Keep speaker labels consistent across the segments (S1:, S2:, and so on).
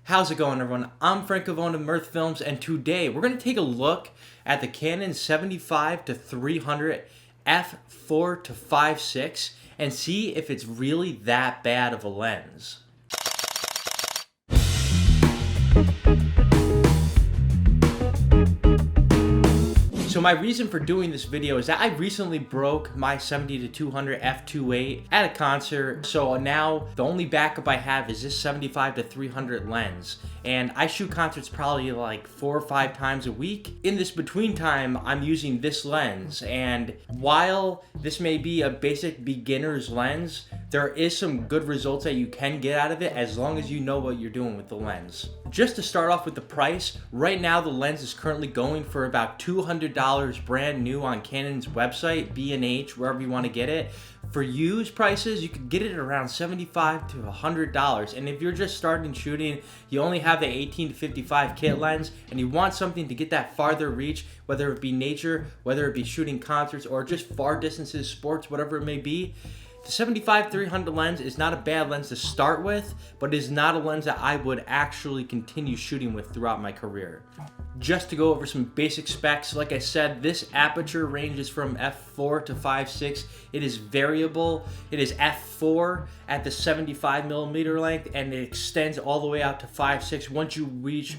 S1: How's it going, everyone? I'm Frankie Cavone of Mirth Films, and today we're going to take a look at the Canon 75 to 300 f4 to 5.6 and see if it's really that bad of a lens. So my reason for doing this video is that I recently broke my 70 to 200 f2.8 at a concert. So now the only backup I have is this 75 to 300 lens. And I shoot concerts probably like 4 or 5 times a week. In this between time, I'm using this lens. And while this may be a basic beginner's lens, there is some good results that you can get out of it as long as you know what you're doing with the lens. Just to start off with the price, right now the lens is currently going for about $200 brand new on Canon's website, B&H, wherever you want to get it. For used prices, you could get it at around $75 to $100. And if you're just starting shooting, you only have the 18 to 55 kit lens, and you want something to get that farther reach, whether it be nature, whether it be shooting concerts, or just far distances, sports, whatever it may be, the 75-300 lens is not a bad lens to start with, but it is not a lens that I would actually continue shooting with throughout my career. Just to go over some basic specs, like I said, this aperture ranges from f4 to 5.6. It is variable. It is f4 at the 75mm length, and it extends all the way out to 5.6 once you reach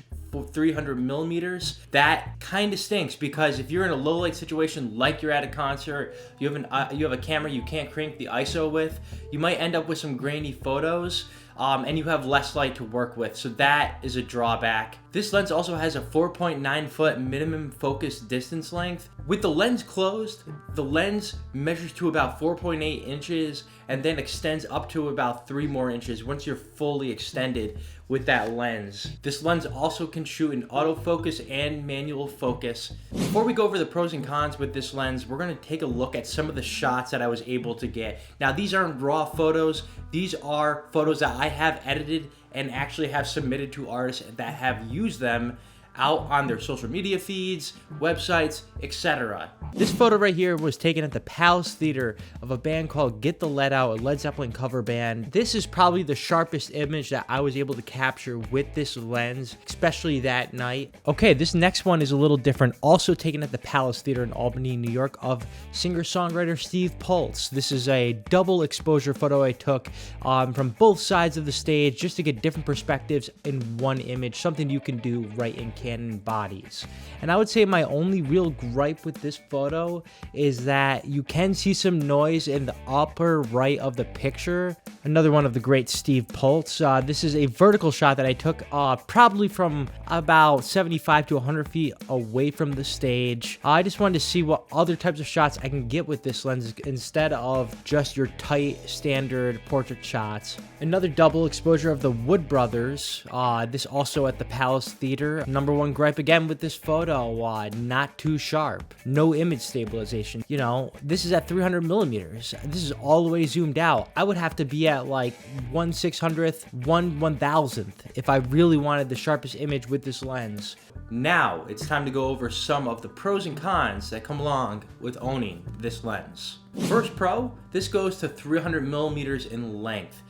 S1: 300 millimeters. That kind of stinks, because if you're in a low light situation, like you're at a concert, you have a camera you can't crank the ISO with, you might end up with some grainy photos, and you have less light to work with, so that is a drawback. This lens also has a 4.9 foot minimum focus distance length. With the lens closed, the lens measures to about 4.8 inches and then extends up to about 3 more inches once you're fully extended with that lens. This lens also can shoot in autofocus and manual focus. Before we go over the pros and cons with this lens, we're going to take a look at some of the shots that I was able to get. Now, these aren't raw photos. These are photos that I have edited and actually have submitted to artists that have used them out on their social media feeds, websites, etc. This photo right here was taken at the Palace Theater of a band called Get the Lead Out, a Led Zeppelin cover band. This is probably the sharpest image that I was able to capture with this lens, especially that night. Okay, this next one is a little different, also taken at the Palace Theater in Albany, New York, of singer-songwriter Steve Pulse. This is a double exposure photo I took from both sides of the stage just to get different perspectives in one image, something you can do right in Canon bodies. And I would say my only real gripe with this photo is that you can see some noise in the upper right of the picture. Another one of the great Steve Pulse. This is a vertical shot that I took probably from about 75 to 100 feet away from the stage. I just wanted to see what other types of shots I can get with this lens instead of just your tight standard portrait shots. Another double exposure of the Wood Brothers. This also at the Palace Theater. Number one gripe again with this photo, not too sharp. No image stabilization. You know, this is at 300 millimeters. This is all the way zoomed out. I would have to be at like 1/600th, 1/1000th if I really wanted the sharpest image with this lens. Now it's time to go over some of the pros and cons that come along with owning this lens. First pro, this goes to 300 millimeters in length.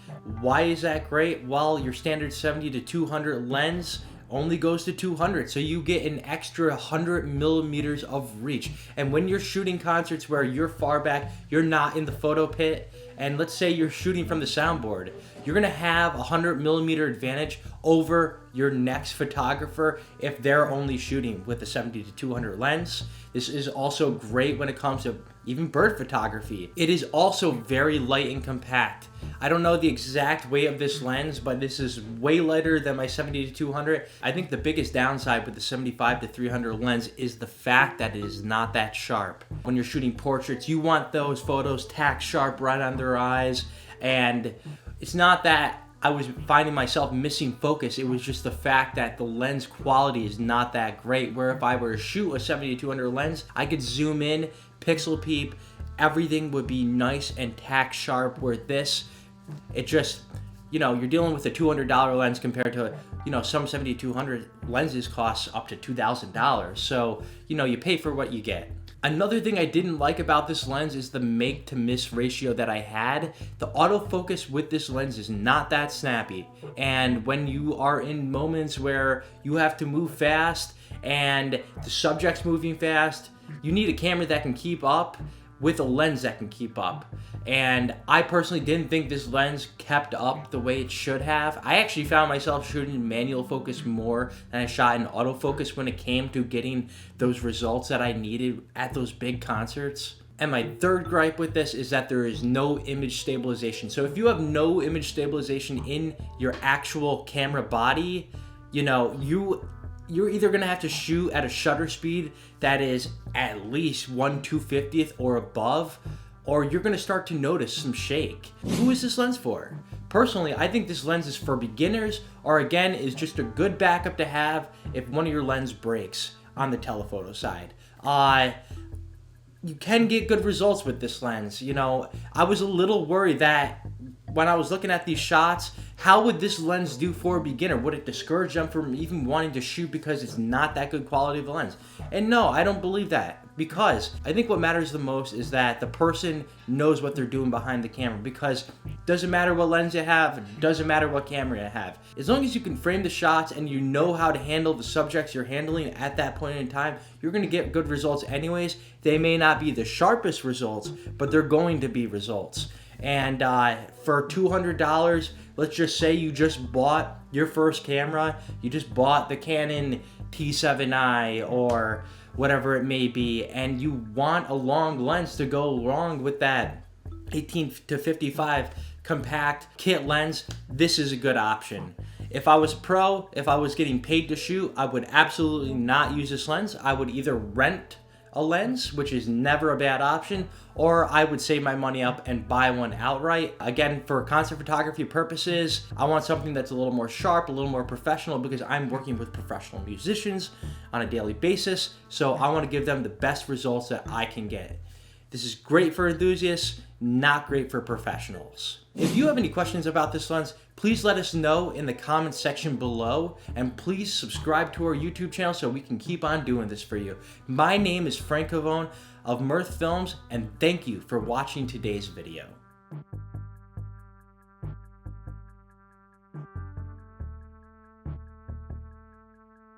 S1: Why is that great? Well, your standard 70 to 200 lens only goes to 200, so you get an extra 100 millimeters of reach. And when you're shooting concerts where you're far back, you're not in the photo pit, and let's say you're shooting from the soundboard, you're gonna have a 100 millimeter advantage over your next photographer if they're only shooting with a 70 to 200 lens. This is also great when it comes to even bird photography. It is also very light and compact. I don't know the exact weight of this lens, but this is way lighter than my 70 to 200. I think the biggest downside with the 75 to 300 lens is the fact that it is not that sharp. When you're shooting portraits, you want those photos tack sharp right on their eyes, and it's not that I was finding myself missing focus. It was just the fact that the lens quality is not that great, where if I were to shoot a 70 to 200 lens, I could zoom in, pixel peep, everything would be nice and tack sharp, where this, it just, you know, you're dealing with a $200 lens compared to, you know, some 70-200 lenses cost up to $2,000. So, you know, you pay for what you get. Another thing I didn't like about this lens is the make to miss ratio that I had. The autofocus with this lens is not that snappy. And when you are in moments where you have to move fast and the subject's moving fast, you need a camera that can keep up with a lens that can keep up. And I personally didn't think this lens kept up the way it should have. I actually found myself shooting in manual focus more than I shot in autofocus when it came to getting those results that I needed at those big concerts. And my third gripe with this is that there is no image stabilization. So if you have no image stabilization in your actual camera body, you know, you're either gonna have to shoot at a shutter speed that is at least 1/250th or above, or you're gonna start to notice some shake. Who is this lens for? Personally, I think this lens is for beginners, or again, is just a good backup to have if one of your lens breaks on the telephoto side. You can get good results with this lens. You know, I was a little worried that when I was looking at these shots, how would this lens do for a beginner? Would it discourage them from even wanting to shoot because it's not that good quality of a lens? And no, I don't believe that, because I think what matters the most is that the person knows what they're doing behind the camera, because it doesn't matter what lens you have, it doesn't matter what camera you have. As long as you can frame the shots and you know how to handle the subjects you're handling at that point in time, you're gonna get good results anyways. They may not be the sharpest results, but they're going to be results. And for $200, let's just say you just bought your first camera, you just bought the Canon T7i or whatever it may be, and you want a long lens to go along with that 18-55 compact kit lens, this is a good option. If I was a pro, if I was getting paid to shoot, I would absolutely not use this lens. I would either rent a lens, which is never a bad option, or I would save my money up and buy one outright. Again, for concert photography purposes, I want something that's a little more sharp, a little more professional, because I'm working with professional musicians on a daily basis, so I want to give them the best results that I can get. This is great for enthusiasts, not great for professionals. If you have any questions about this lens, please let us know in the comments section below, and please subscribe to our YouTube channel so we can keep on doing this for you. My name is Frankie Cavone of Mirth Films, and thank you for watching today's video.